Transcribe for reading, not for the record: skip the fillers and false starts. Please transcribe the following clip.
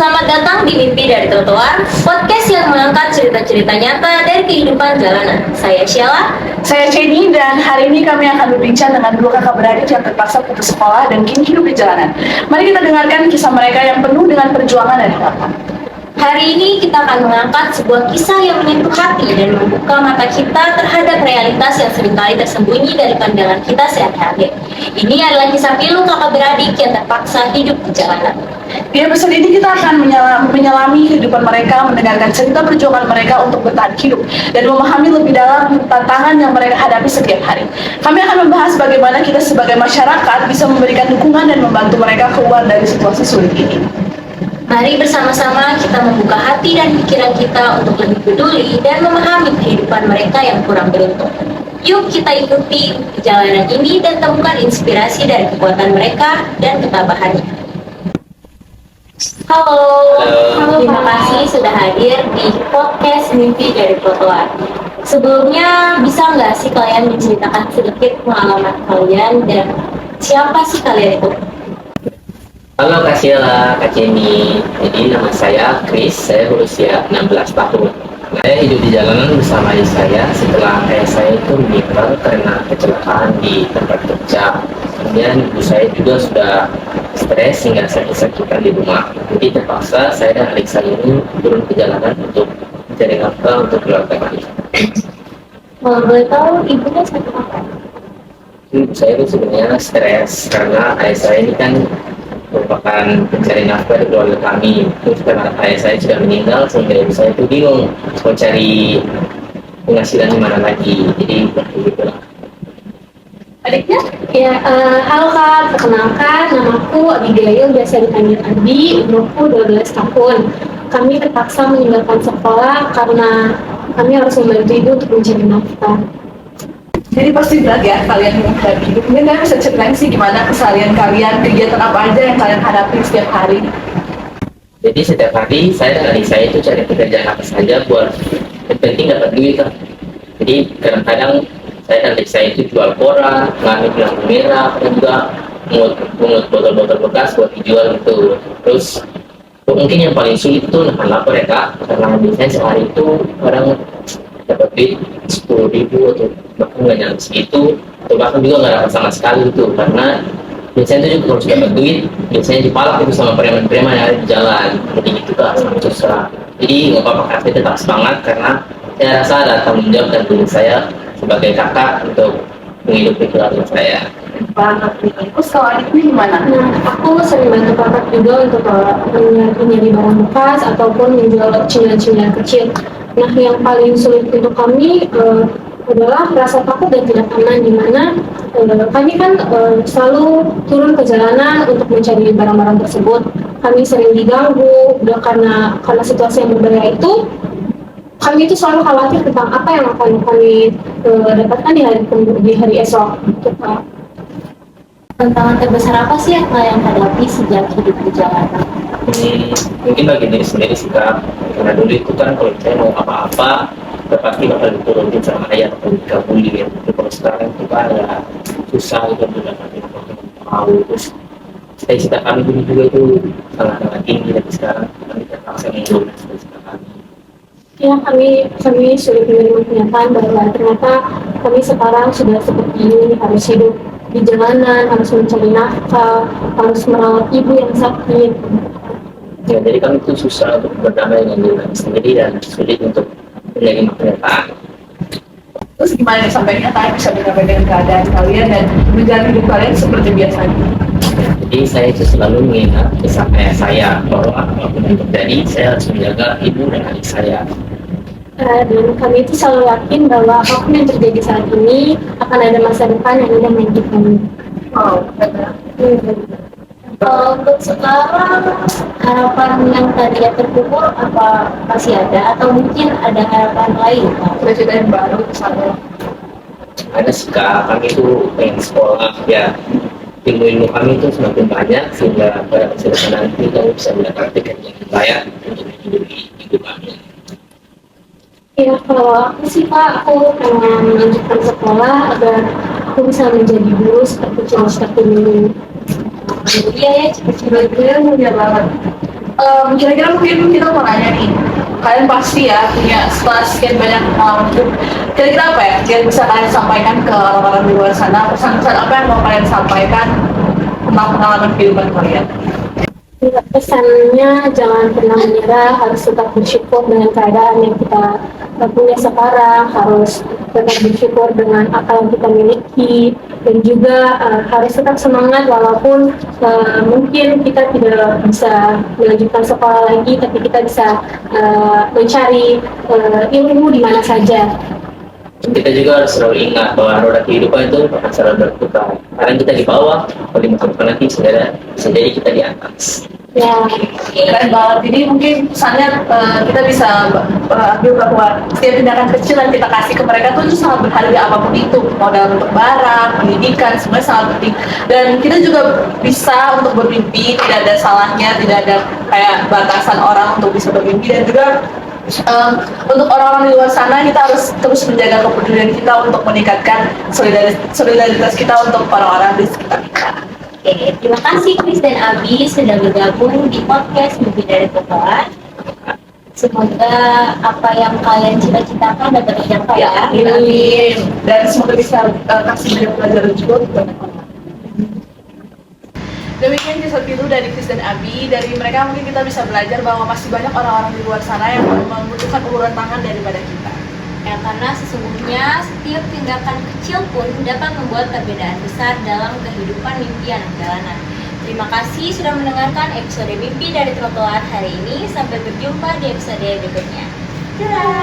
Selamat datang di Mimpi dari Trotoar, podcast yang mengangkat cerita-cerita nyata dari kehidupan jalanan. Saya Sheila. Saya Jenny, dan hari ini kami akan berbincang dengan dua kakak beradik yang terpaksa putus sekolah dan kini hidup di jalanan. Mari kita dengarkan kisah mereka yang penuh dengan perjuangan dan harapan. Hari ini kita akan mengangkat sebuah kisah yang menyentuh hati dan membuka mata kita terhadap realitas yang seringkali tersembunyi dari pandangan kita sehari-hari. Ini adalah kisah pilu kakak beradik yang terpaksa hidup di jalanan. Di episode ini kita akan menyelami kehidupan mereka, mendengarkan cerita perjuangan mereka untuk bertahan hidup, dan memahami lebih dalam tantangan yang mereka hadapi setiap hari. Kami akan membahas bagaimana kita sebagai masyarakat bisa memberikan dukungan dan membantu mereka keluar dari situasi sulit ini. Mari bersama-sama kita membuka hati dan pikiran kita untuk lebih peduli dan memahami kehidupan mereka yang kurang beruntung. Yuk kita ikuti perjalanan ini dan temukan inspirasi dari kekuatan mereka dan ketabahannya. Halo. Terima kasih sudah hadir di podcast Mimpi dari Trotoar. Sebelumnya, bisa nggak sih kalian menceritakan sedikit pengalaman kalian dan siapa sih kalian itu? Halo Kak Sheila, Kak Jenny. Jadi nama saya Chris, saya berusia 16 tahun. Saya hidup di jalanan bersama ayah saya setelah ayah saya itu meninggal karena kecelakaan di tempat kerja. Kemudian ibu saya juga sudah stres hingga sakit-sakitan di rumah. Jadi terpaksa saya dan adik saya ini turun ke jalanan untuk mencari nafkah untuk keluarga kami. Kalau boleh tahu ibunya sakit apa? Ibu saya itu sebenarnya stres karena ayah saya ini kan merupakan pencari nafkah di keluarga kami. Terus karena ayah saya sudah meninggal sehingga ibu saya itu bingung mau cari penghasilan di mana lagi. Jadi begitulah. Adiknya? Ya, halo Kak, perkenalkan namaku Abigail, biasa dipanggil Abi, umurku 12 tahun. Kami terpaksa meninggalkan sekolah karena kami harus membantu ibu untuk mencari nafkah. Jadi pasti berat ya kalian menghadapi hidup. Mungkin kalian bisa ceritain sih gimana keseharian kalian, kegiatan apa aja yang kalian hadapi setiap hari. Jadi setiap hari saya dan adik saya itu cari pekerjaan apa saja buat yang penting dapat duit kan. Jadi kadang-kadang saya dan adik saya itu jual koran, ngambil lampu merah, dan juga mengut botol-botol bekas buat dijual gitu. Terus mungkin yang paling sulit itu nahan lapar ya Kak, karena biasanya sehari itu kadang dapat duit 10.000 atau bahkan nggak nyampe segitu, atau bahkan juga nggak dapat sama sekali itu karena biasanya itu juga kalau sudah dapat duit biasanya dipalak itu sama preman-preman yang ada di jalan. Jadi gitu Kak, sangat susah. Jadi nggak apa-apa Kak, saya tetap semangat karena saya rasa ada tanggung jawab dan tugas saya sebagai kakak untuk menghidupi keluarga saya. Banget nih. Terus kalau adiknya gimana? Nah, aku sering bantu kakak juga untuk mencari barang bekas ataupun menjual cemilan-cemilan kecil. Nah, yang paling sulit untuk kami adalah rasa takut dan tidak aman, di mana kami kan selalu turun ke jalanan untuk mencari barang-barang tersebut. Kami sering diganggu, karena situasi yang berbahaya itu. Kami itu selalu khawatir tentang apa yang akan kami dapatkan di hari esok. Tantangan terbesar apa sih yang kalian hadapi sejak hidup di jalanan? Mungkin bagi diri sendiri sih Kak, karena dulu itu kan kalau saya mau apa-apa pasti bakal diturunin sama ayah atau dikabulin. Tapi kalau sekarang itu kan ya susah gitu mendapatkan tahu. Terus cita-cita kami dulu juga itu sangat-sangat tinggi, tapi sekarang kami terpaksa menurunkan cita-cita kami. Ya, kami sulit menerima kenyataan bahwa ternyata kami sekarang sudah seperti ini, harus hidup di jalanan, harus mencari nafkah, harus merawat ibu yang sakit. Ya, jadi kami itu susah untuk berdamai dengan diri kami sendiri dan sulit untuk menerima kenyataan. Terus gimana nih sampai kalian bisa berdamai dengan keadaan kalian dan menjalani hidup kalian seperti biasanya? Jadi saya itu selalu mengingat pesan ayah saya bahwa apapun yang terjadi saya harus menjaga ibu dan adik saya. Dan kami itu selalu yakin bahwa apapun yang terjadi saat ini akan ada masa depan yang indah menanti kami. Wow, benar. Untuk sekarang, harapan yang tadinya terkubur apa masih ada atau mungkin ada harapan lain? Cita-cita yang baru misalnya. Ada sih Kak, kami itu pengen sekolah ya, ilmu kami itu semakin banyak sehingga pada masa depan nanti kami bisa mendapatkan yang layak untuk hidup kami. Ya, kalau aku sih Pak, aku pengen melanjutkan sekolah agar aku bisa menjadi guru seperti dulu. Iya ya, cita-cita Sebenarnya mulia banget. Kira-kira mungkin kita mau nanya nih, kalian pasti ya punya setelah sekian banyak pengalaman hidup, kira-kira apa ya yang bisa kalian sampaikan ke orang-orang di luar sana, pesan-pesan apa yang mau kalian sampaikan tentang pengalaman kehidupan kalian? Pesannya jangan pernah menyerah, harus tetap bersyukur dengan keadaan yang kita punya sekarang, harus tetap bersyukur dengan apa yang kita miliki, dan juga harus tetap semangat walaupun mungkin kita tidak bisa melanjutkan sekolah lagi, tapi kita bisa mencari ilmu di mana saja. Kita juga harus selalu ingat bahwa roda kehidupan itu akan selalu berputar. Sekarang kita di bawah, kalau 5 tahun nanti bisa jadi kita di atas. Ya, Keren banget. Jadi mungkin pesannya kita bisa ambil bahwa setiap tindakan kecil yang kita kasih ke mereka tuh itu sangat berharga apapun itu, mau dalam bentuk barang, pendidikan, semuanya sangat penting. Dan kita juga bisa untuk bermimpi, tidak ada salahnya, tidak ada kayak batasan orang untuk bisa bermimpi. Dan juga untuk orang-orang di luar sana kita harus terus menjaga kepedulian kita untuk meningkatkan solidaritas kita untuk orang-orang di sekitar kita. Oke, terima kasih Chris dan Abi sudah bergabung di podcast Mimpi dari Tuhan. Semoga apa yang kalian cita-citakan dapat tercapai ya. Amin. Dan semoga bisa kasih banyak pelajaran juga untuk banyak orang. Demikian kisah pilu dari Chris dan Abi. Dari mereka mungkin kita bisa belajar bahwa masih banyak orang-orang di luar sana yang membutuhkan uluran tangan daripada kita. Ya, karena sesungguhnya setiap tindakan kecil pun dapat membuat perbedaan besar dalam kehidupan mimpi anak jalanan. Terima kasih sudah mendengarkan episode Mimpi dari Trotoar hari ini. Sampai berjumpa di episode berikutnya. Dadah!